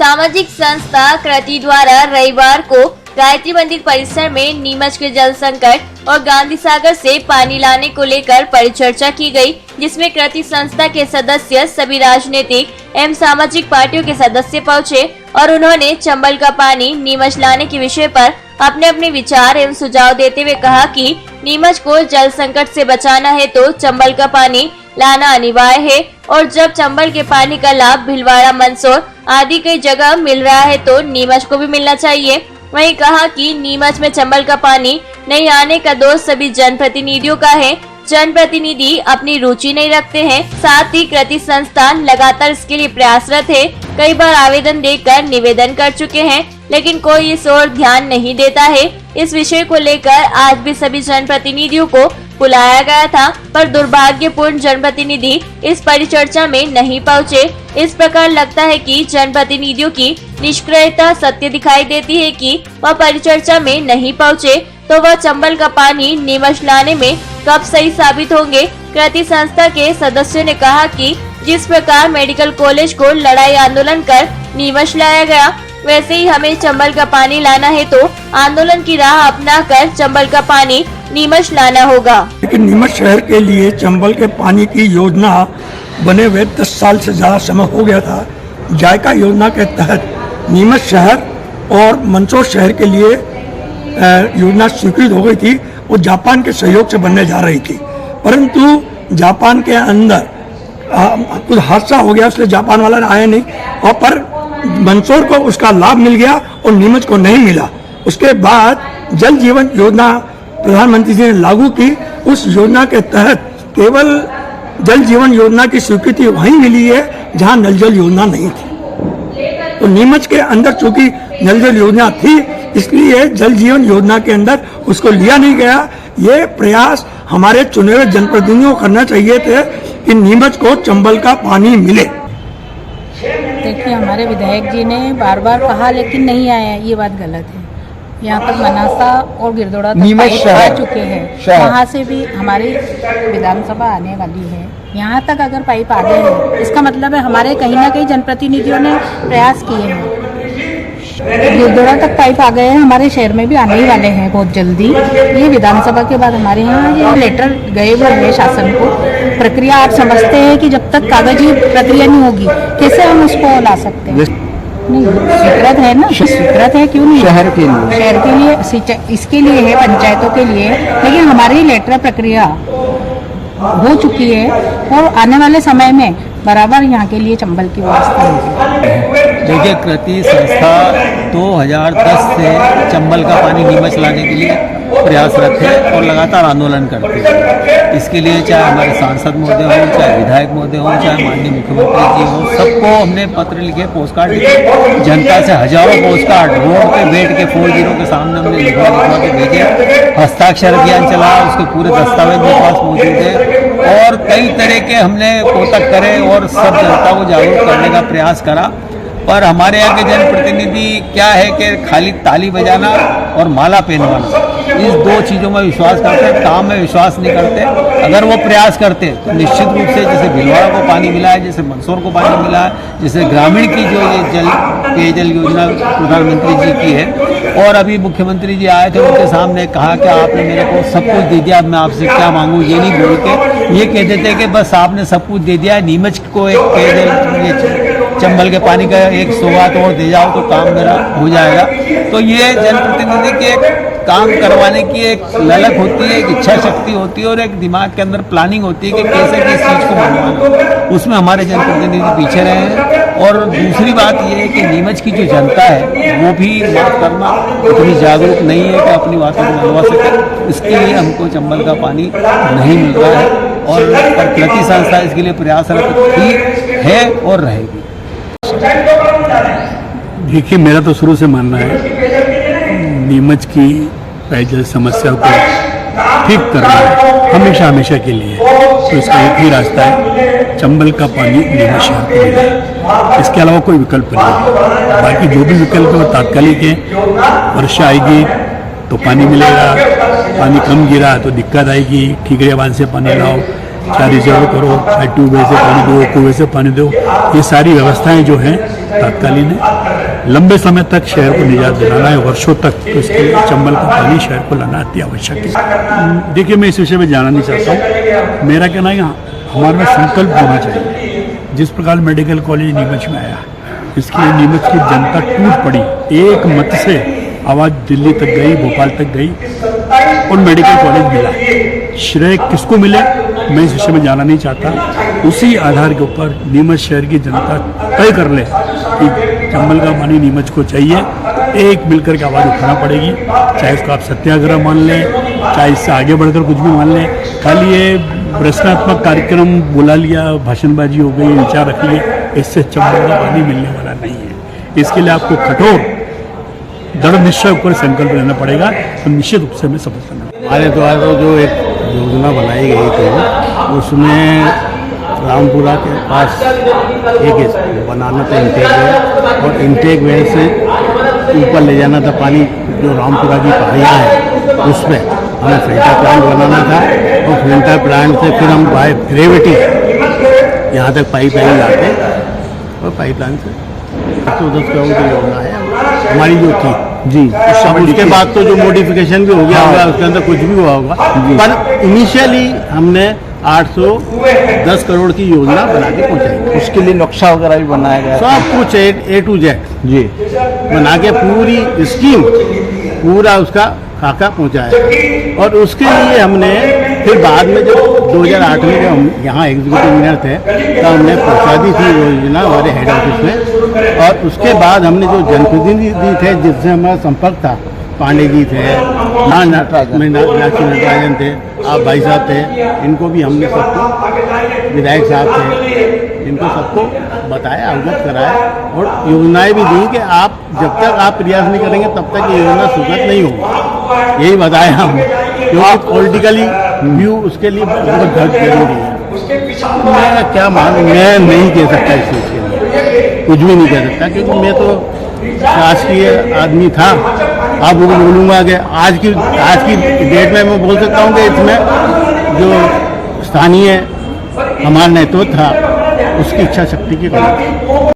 सामाजिक संस्था कृति द्वारा रविवार को गायत्री मंदिर परिसर में नीमच के जल संकट और गांधी सागर से पानी लाने को लेकर परिचर्चा की गई, जिसमें कृति संस्था के सदस्य सभी राजनीतिक एवं सामाजिक पार्टियों के सदस्य पहुंचे और उन्होंने चंबल का पानी नीमच लाने के विषय पर अपने अपने विचार एवं सुझाव देते हुए कहा कि नीमच को जल संकट से बचाना है तो चंबल का पानी लाना अनिवार्य है और जब चंबल के पानी का लाभ भिलवाड़ा, मंदसौर आदि कई जगह मिल रहा है तो नीमच को भी मिलना चाहिए। वहीं कहा कि नीमच में चंबल का पानी नहीं आने का दोष सभी जनप्रतिनिधियों का है। जनप्रतिनिधि अपनी रुचि नहीं रखते हैं। साथ ही कृति संस्थान लगातार इसके लिए प्रयासरत है। कई बार आवेदन देकर निवेदन कर चुके हैं, लेकिन कोई इस ओर ध्यान नहीं देता है। इस विषय को लेकर आज भी सभी जनप्रतिनिधियों को बुलाया गया था, पर दुर्भाग्यपूर्ण जनप्रतिनिधि इस परिचर्चा में नहीं पहुंचे। इस प्रकार लगता है कि जनप्रतिनिधियों की निष्क्रियता सत्य दिखाई देती है कि वह परिचर्चा में नहीं पहुंचे तो वह चंबल का पानी नीमच लाने में कब सही साबित होंगे। कृति संस्था के सदस्यों ने कहा कि जिस प्रकार मेडिकल कॉलेज को लड़ाई आंदोलन कर नीमच लाया गया, वैसे ही हमें चंबल का पानी लाना है तो आंदोलन की राह अपनाकर चंबल का पानी नीमच लाना होगा। लेकिन नीमच शहर के लिए चंबल के पानी की योजना बने हुए 10 साल से ज्यादा समय हो गया था। जायका योजना के तहत नीमच शहर और मंदसौर शहर के लिए योजना स्वीकृत हो गई थी। वो जापान के सहयोग से बनने जा रही थी, परंतु जापान के अंदर कुछ हादसा हो गया, इसलिए जापान वाला आया नहीं और पर मंदसौर को उसका लाभ मिल गया और नीमच को नहीं मिला। उसके बाद जल जीवन योजना प्रधानमंत्री जी ने लागू की। उस योजना के तहत केवल जल जीवन योजना की स्वीकृति वहीं मिली है जहां नल जल योजना नहीं थी। तो नीमच के अंदर चूंकि नल जल योजना थी, इसलिए जल जीवन योजना के अंदर उसको लिया नहीं गया। ये प्रयास हमारे चुने हुए जनप्रतिनिधियों को करना चाहिए थे कि नीमच को चंबल का पानी मिले। देखिए, हमारे विधायक जी ने बार बार कहा लेकिन नहीं आया, ये बात गलत है। यहाँ तक मनासा और गिरदोड़ा तक पाइप आ चुके हैं, वहाँ से भी हमारी विधानसभा आने वाली है। यहाँ तक अगर पाइप आ गए हैं, इसका मतलब है हमारे कहीं ना कहीं जनप्रतिनिधियों ने प्रयास किए हैं। गिरदोड़ा तक पाइप आ गए हैं, हमारे शहर में भी आने ही वाले हैं बहुत जल्दी। ये विधानसभा के बाद हमारे यहाँ ये लेटर गए हुए हैं शासन को। प्रक्रिया आप समझते हैं कि जब तक कागजी प्रक्रिया नहीं होगी कैसे हम उसको ला सकते हैं? नहीं, स्वीकृत है ना, स्वीकृत है, क्यों नहीं? शहर के लिए इसके लिए है, पंचायतों के लिए, लेकिन हमारी लेटर प्रक्रिया हो चुकी है और आने वाले समय में बराबर यहाँ के लिए चंबल की व्यवस्था होगी। देखिए, कृति संस्था 2010 से चंबल का पानी नीमच लाने के लिए प्रयासरत है और लगातार आंदोलन करते हैं। इसके लिए चाहे हमारे सांसद महोदय हों, चाहे विधायक महोदय हों, चाहे माननीय मुख्यमंत्री जी हों, सबको हमने पत्र लिखे, पोस्ट कार्ड लिखे। जनता से हजारों पोस्ट कार्ड रोड पे बैठ के 4-0 के सामने हमने लिखवा के भेजे। हस्ताक्षर अभियान चला, उसके पूरे दस्तावेज मेरे पास मौजूद है और कई तरह के हमने कोतक करे और सब जनता को जागरूक करने का प्रयास करा। पर हमारे यहाँ के जनप्रतिनिधि क्या है कि खाली ताली बजाना और माला पहनवाना, इस 2 चीज़ों में विश्वास करते हैं, काम में विश्वास नहीं करते। अगर वो प्रयास करते तो निश्चित रूप से जैसे भिलवाड़ा को पानी मिला है, जैसे मंदसौर को पानी मिला है, जैसे ग्रामीण की जो ये पेयजल योजना प्रधानमंत्री जी की है और अभी मुख्यमंत्री जी आए थे, उनके सामने कहा कि आपने मेरे को सब कुछ दे दिया, मैं आपसे क्या मांगूँ, ये नहीं बोल के ये कह देते कि बस आपने सब कुछ दे दिया है, नीमच को एक पेयजल चंबल के पानी का एक सौगात और दे जाओ तो काम मेरा हो जाएगा। तो ये जनप्रतिनिधि के काम करवाने की एक ललक होती है, एक इच्छा शक्ति होती है और एक दिमाग के अंदर प्लानिंग होती है कि कैसे किस चीज़ को मनवाना। उसमें हमारे जनप्रतिनिधि पीछे रहे हैं। और दूसरी बात ये है कि नीमच की जो जनता है वो भी माफ करना इतनी जागरूक नहीं है कि अपनी बातों को मनवा सके। इसके लिए हमको चंबल का पानी नहीं मिल रहा है और कृति संस्था इसके लिए प्रयासरत ही है और रहेगी। देखिए, मेरा तो शुरू से मानना है नीमच की पेयजल समस्या को ठीक करना है हमेशा के लिए, तो इसका एक ही रास्ता है, चंबल का पानी नीमच शहर को मिले। इसके अलावा कोई विकल्प नहीं। बाकी जो भी विकल्प है वो तात्कालिक है। वर्षा आएगी तो पानी मिलेगा, पानी कम गिरा तो दिक्कत आएगी, ठीकरे बांध से पानी लाओ, चाहे रिजर्व करो, चाहे ट्यूबवेल से पानी दो, कुएं से पानी दो। ये सारी व्यवस्थाएं जो हैं तात्कालीन है। लंबे समय तक शहर को निजात दिलाना है, वर्षों तक, तो इसके लिए चंबल का पानी शहर को लाना अति आवश्यक है। देखिए, मैं इस विषय में जाना नहीं चाहता हूँ। मेरा कहना है हमारे में संकल्प होना चाहिए। जिस प्रकार मेडिकल कॉलेज नीमच में आया, इसके लिए नीमच की जनता टूट पड़ी, एक मत से आवाज़ दिल्ली तक गई, भोपाल तक गई और मेडिकल कॉलेज मिला। श्रेय किसको मिले, मैं इस विषय में जाना नहीं चाहता। उसी आधार के ऊपर नीमच शहर की जनता तय कर ले कि चंबल का पानी नीमच को चाहिए। एक मिलकर के आवाज़ उठाना पड़ेगी, चाहे इसको आप सत्याग्रह मान लें, चाहे इससे आगे बढ़कर कुछ भी मान लें। खाली ये प्रश्नात्मक कार्यक्रम बुला लिया, भाषणबाजी हो गई, विचार रख लिए, इससे चंबल का पानी मिलने वाला नहीं है। इसके लिए आपको कठोर दृढ़ निश्चय ऊपर संकल्प लेना पड़ेगा, तो निश्चित रूप से हमें सफल करना। हमारे द्वारा जो एक योजना बनाई गई थी, उसमें रामपुरा के पास एक बनाना था इंटेक वेल, और इंटेक वेल से ऊपर ले जाना था पानी, जो रामपुरा की पहाड़ियाँ हैं उस पर हमें फिल्टर प्लांट बनाना था, और फिल्टर प्लांट से फिर हम बाय ग्रेविटी यहाँ तक पाइपलाइन लाते, और पाइपलाइन से 10 करोड़ की योजना है हमारी जो थी जी। उसके बाद तो जो मॉडिफिकेशन भी हो गया होगा, उसके अंदर कुछ भी हुआ होगा, पर इनिशियली हमने 810 करोड़ की योजना बना के पहुँचाई। उसके लिए नक्शा वगैरह भी बनाया गया, सब कुछ A to Z जी बना के पूरी स्कीम पूरा उसका खाका पहुँचाया। और उसके लिए हमने फिर बाद में जब 2008 में जब हम यहाँ एग्जीक्यूटिव इंजीनियर थे, तो हमने पहुँचा दी थी वो योजना हमारे हेड ऑफिस में। और उसके बाद हमने जो जनप्रतिनिधि थे जिससे हमारा संपर्क था, पांडे जी थे, मीनाक्षी नटराजन थे, आप भाई साहब थे, इनको भी हमने सबको, विधायक साहब थे, इनको सबको बताया, अवगत कराया, और योजनाएं भी दी कि आप जब तक आप प्रयास नहीं करेंगे तब तक ये योजना स्वीकृत नहीं होगी, यही बताया हम, क्योंकि पॉलिटिकली व्यू उसके लिए बहुत जरूरी है। मैं क्या मानूँ, मैं नहीं कह सकता इस चीज़ के लिए, कुछ भी नहीं कह सकता, क्योंकि मैं तो शासकीय आदमी था। अब वो बोलूँगा कि आज की डेट में मैं बोल सकता हूँ कि इसमें जो स्थानीय हमारा नेतृत्व था, उसकी इच्छा शक्ति की कमी थी।